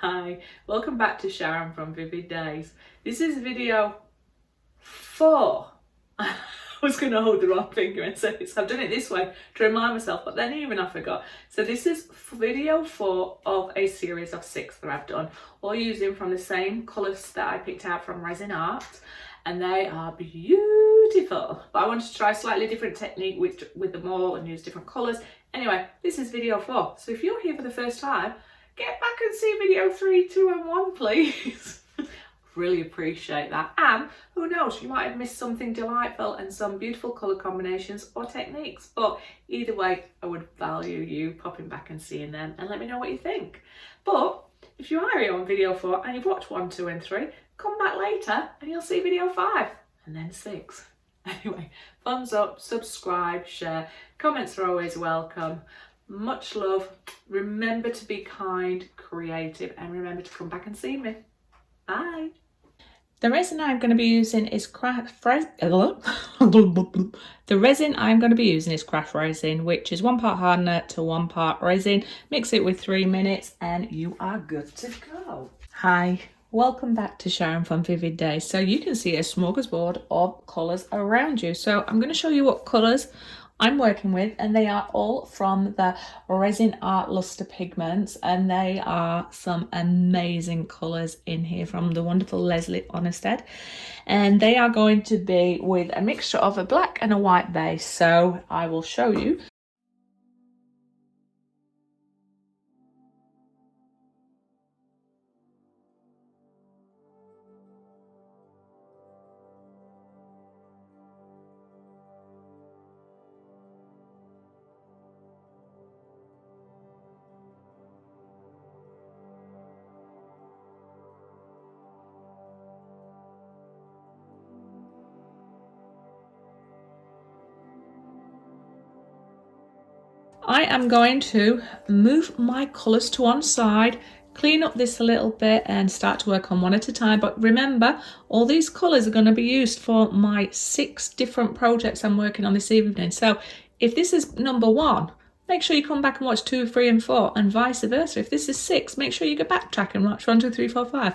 Hi, welcome back to Sharon from Vivid Days. This is video 4. I was going to hold the wrong finger and say this. I've done it this way to remind myself, but then even I forgot. So this is video 4 of a series of 6 that I've done, all using from the same colours that I picked out from Rezin Artze, and they are beautiful. But I wanted to try a slightly different technique with them all and use different colours. Anyway, this is video 4. So if you're here for the first time, get back and see video 3, 2 and 1, please. Really appreciate that. And who knows, you might have missed something delightful and some beautiful colour combinations or techniques. But either way, I would value you popping back and seeing them and let me know what you think. But if you are here on video 4 and you've watched 1, 2 and 3, come back later and you'll see video 5 and then 6. Anyway, thumbs up, subscribe, share, comments are always welcome. Much love. Remember to be kind, creative, and remember to come back and see me. Bye. The resin I'm going to be using is craft resin, which is 1 part hardener to 1 part resin. Mix it with 3 minutes and you are good to go. Hi. Welcome back to Sharon from Vivid Days. So you can see a smorgasbord of colours around you. So I'm going to show you what colours I'm working with, and they are all from the Rezin Art Luster Pigments, and they are some amazing colours in here from the wonderful Lindley Onestead, and they are going to be with a mixture of a black and a white base. So I will show you. I am going to move my colours to one side, clean up this a little bit and start to work on one at a time. But remember, all these colours are going to be used for my 6 different projects I'm working on this evening. So if this is number 1, make sure you come back and watch 2, 3 and 4 and vice versa. If this is 6, make sure you go backtrack and watch 1, 2, 3, 4, 5.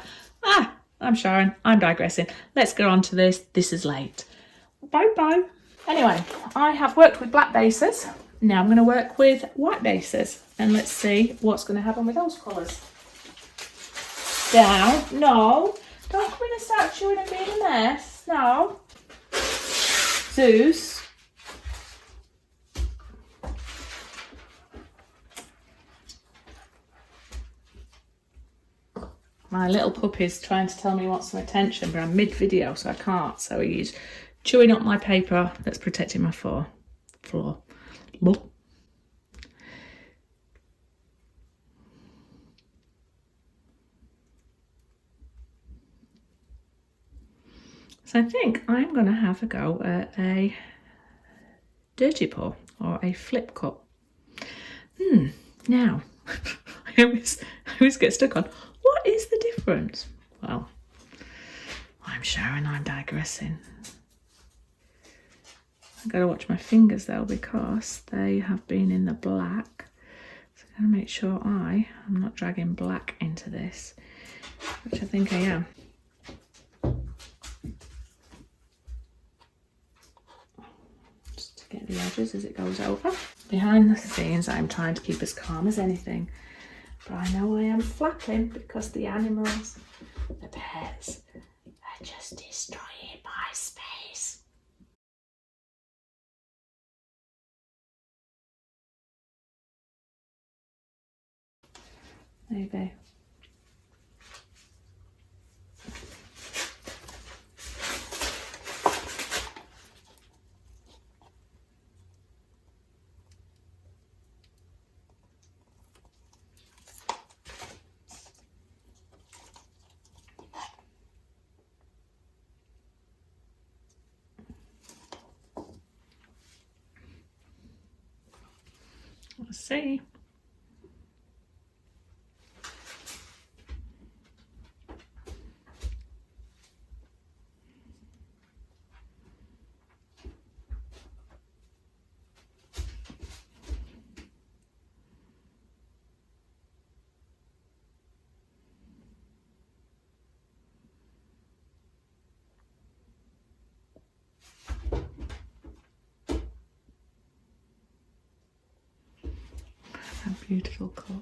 I'm Sharon, I'm digressing. Let's get on to this. This is late. Bye bye. Anyway, I have worked with black bases. Now I'm going to work with white bases and let's see what's going to happen with those colours. Down. No. Don't come in and start chewing and being a mess. No. Zeus. My little puppy's trying to tell me he wants some attention, but I'm mid-video so I can't. So he's chewing up my paper that's protecting my floor. So I think I'm going to have a go at a dirty pour or a flip cut. Now, I always get stuck on, what is the difference? Well, I'm Sharon, I'm digressing. I've got to watch my fingers though because they have been in the black. So I'm going to make sure I'm not dragging black into this, which I think I am. Just to get the edges as it goes over. Behind the scenes, I'm trying to keep as calm as anything. But I know I am flapping because the animals, the pets, are just destroying my space. Maybe. Let's see. Beautiful cut.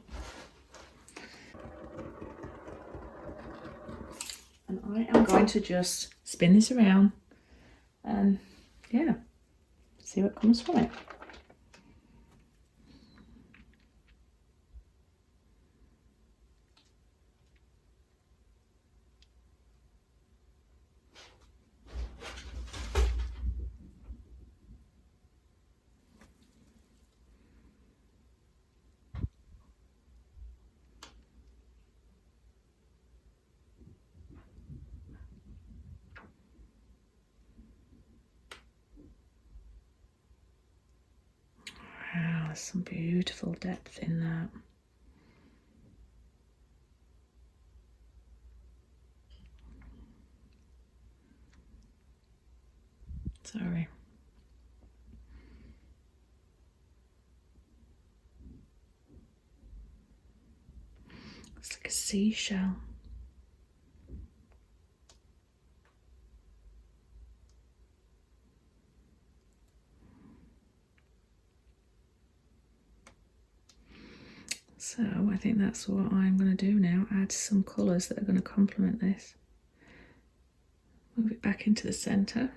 And I am going to just spin this around and yeah, see what comes from it. Wow, there's some beautiful depth in that. Sorry. It's like a seashell. So I think that's what I'm going to do now, add some colours that are going to complement this. Move it back into the centre.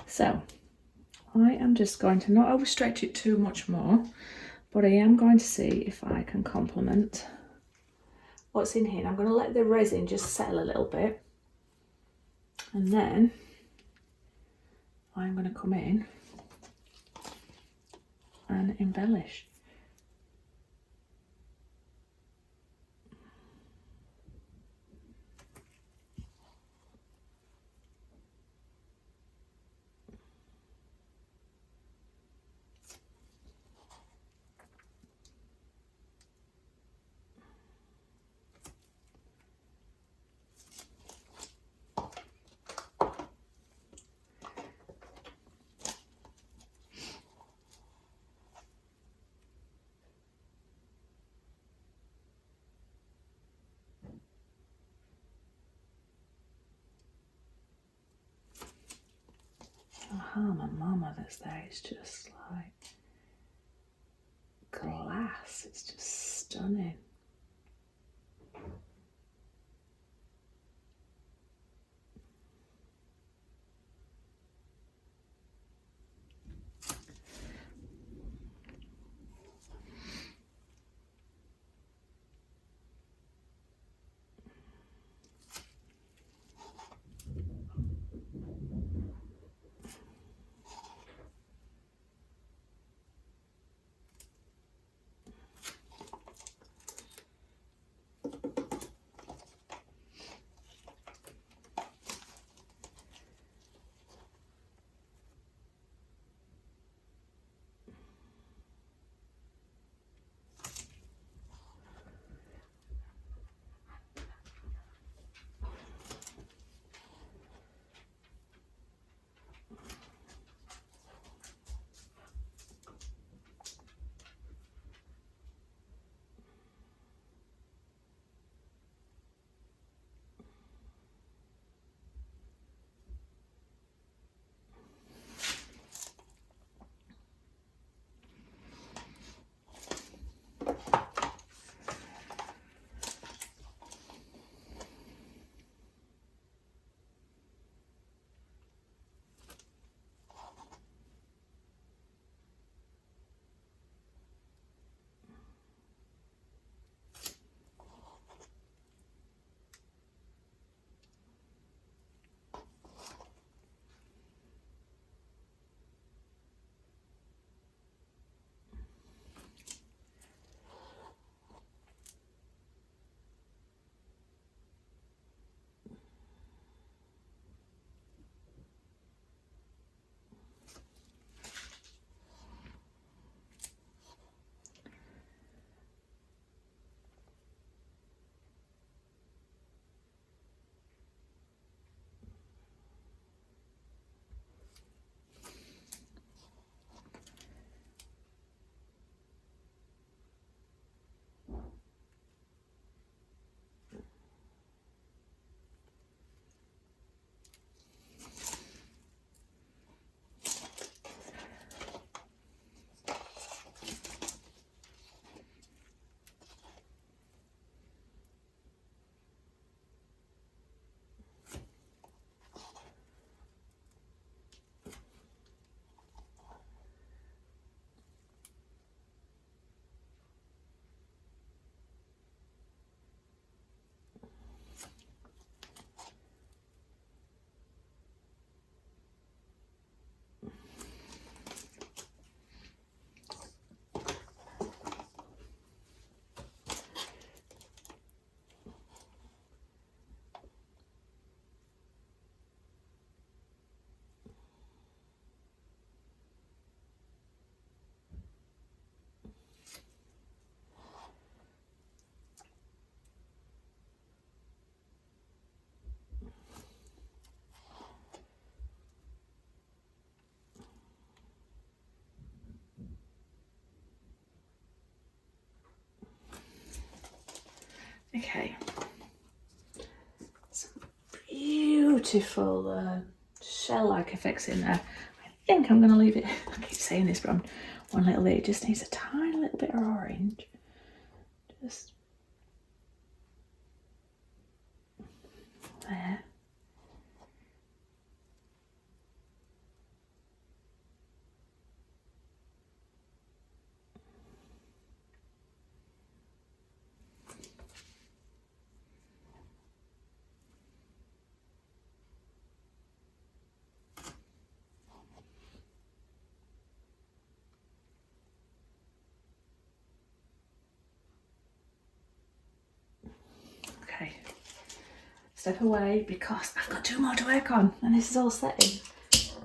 So I am just going to not overstretch it too much more, but I am going to see if I can complement what's in here. I'm going to let the resin just settle a little bit, and then I'm going to come in and embellish. Oh, my mama that's there is just like glass. It's just stunning. Okay. Some beautiful shell-like effects in there. I think I'm going to leave it, I keep saying this, but one little bit. It just needs a tiny little bit of orange. Just there. Okay, step away because I've got 2 more to work on and this is all setting.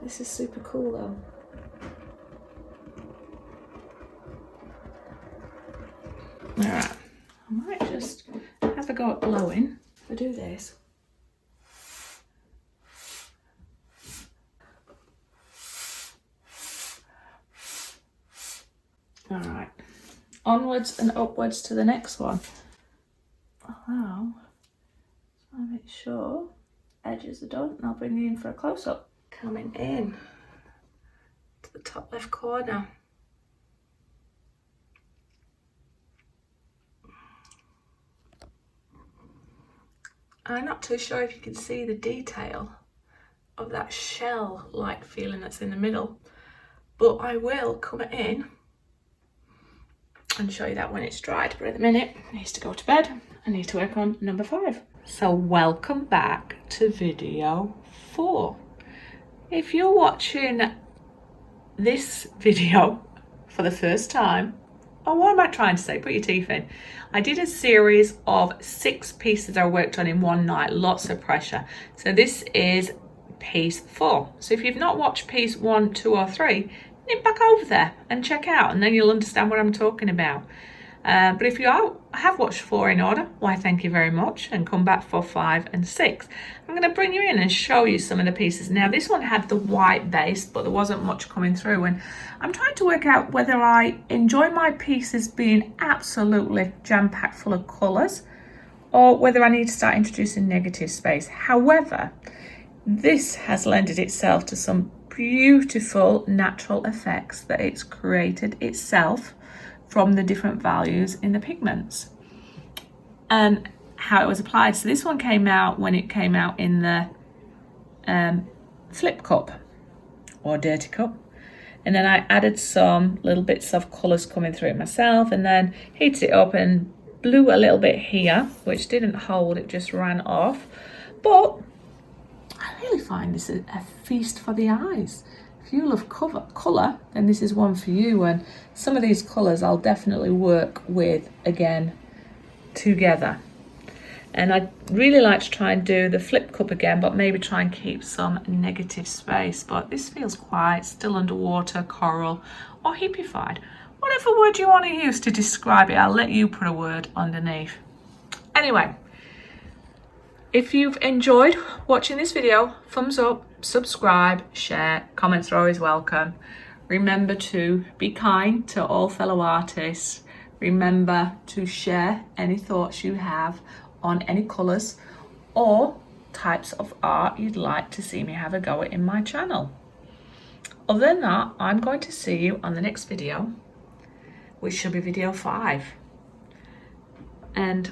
This is super cool though. Alright, I might just have a go at blowing if I do this. Alright, onwards and upwards to the next one. Wow, so I make sure edges are done and I'll bring you in for a close-up. Coming in to the top left corner. I'm not too sure if you can see the detail of that shell-like feeling that's in the middle, but I will come in and show you that when it's dried. But at the minute, it needs to go to bed. I need to work on number 5. So welcome back to video 4. If you're watching this video for the first time, oh, what am I trying to say? Put your teeth in. I did a series of 6 pieces I worked on in one night, lots of pressure. So this is piece 4. So if you've not watched piece 1, 2 or 3, nip back over there and check out, and then you'll understand what I'm talking about. But if you have watched 4 in order, why thank you very much, and come back for 5 and 6. I'm going to bring you in and show you some of the pieces. Now this one had the white base, but there wasn't much coming through, and I'm trying to work out whether I enjoy my pieces being absolutely jam-packed full of colours or whether I need to start introducing negative space. However, this has lended itself to some beautiful natural effects that it's created itself from the different values in the pigments and how it was applied. So this one came out when it came out in the flip cup or dirty cup, and then I added some little bits of colours coming through it myself, and then heated it up and blew a little bit here, which didn't hold, it just ran off. But I really find this a feast for the eyes. If you love colour, then this is one for you, and some of these colours I'll definitely work with again together. And I'd really like to try and do the flip cup again, but maybe try and keep some negative space. But this feels quite still underwater, coral, or hippified. Whatever word you want to use to describe it, I'll let you put a word underneath. Anyway, if you've enjoyed watching this video, thumbs up, subscribe, share, comments are always welcome. Remember to be kind to all fellow artists. Remember to share any thoughts you have on any colours or types of art you'd like to see me have a go at in my channel. Other than that, I'm going to see you on the next video, which should be video 5. And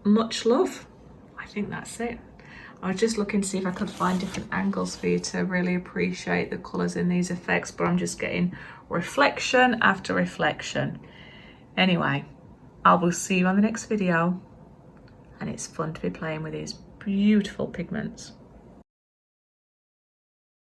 much love. I think that's it. I was just looking to see if I could find different angles for you to really appreciate the colours in these effects, but I'm just getting reflection after reflection. Anyway, I will see you on the next video, and it's fun to be playing with these beautiful pigments.